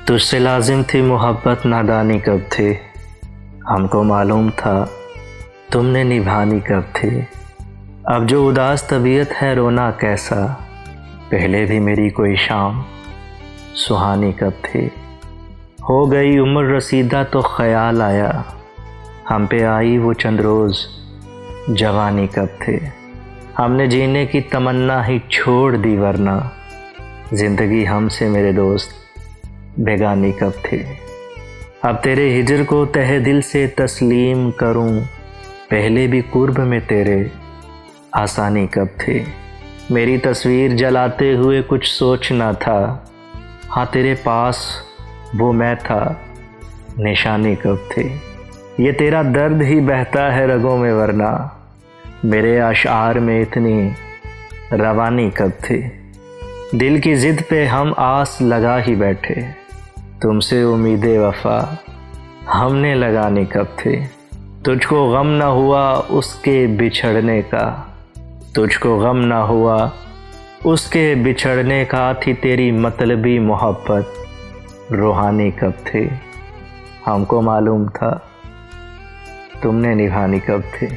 تجھ سے لازم تھی محبت نادانی کب تھی، ہم کو معلوم تھا تم نے نبھانی کب تھی۔ اب جو اداس طبیعت ہے رونا کیسا، پہلے بھی میری کوئی شام سہانی کب تھی۔ ہو گئی عمر رسیدہ تو خیال آیا، ہم پہ آئی وہ چند روز جوانی کب تھے۔ ہم نے جینے کی تمنا ہی چھوڑ دی، ورنہ زندگی ہم سے میرے دوست بیگانی کب تھے۔ اب تیرے ہجر کو تہہ دل سے تسلیم کروں، پہلے بھی قرب میں تیرے آسانی کب تھے۔ میری تصویر جلاتے ہوئے کچھ سوچنا تھا، ہاں تیرے پاس وہ میں تھا نشانی کب تھے۔ یہ تیرا درد ہی بہتا ہے رگوں میں، ورنہ میرے اشعار میں اتنی روانی کب تھی۔ دل کی ضد پہ ہم آس لگا ہی بیٹھے، تم سے امید وفا ہم نے لگانی کب تھے۔ تجھ کو غم نہ ہوا اس کے بچھڑنے کا، تجھ کو غم نہ ہوا اس کے بچھڑنے کا، تھی تیری مطلبی محبت روحانی کب تھے۔ ہم کو معلوم تھا تم نے نبھانی کب تھے۔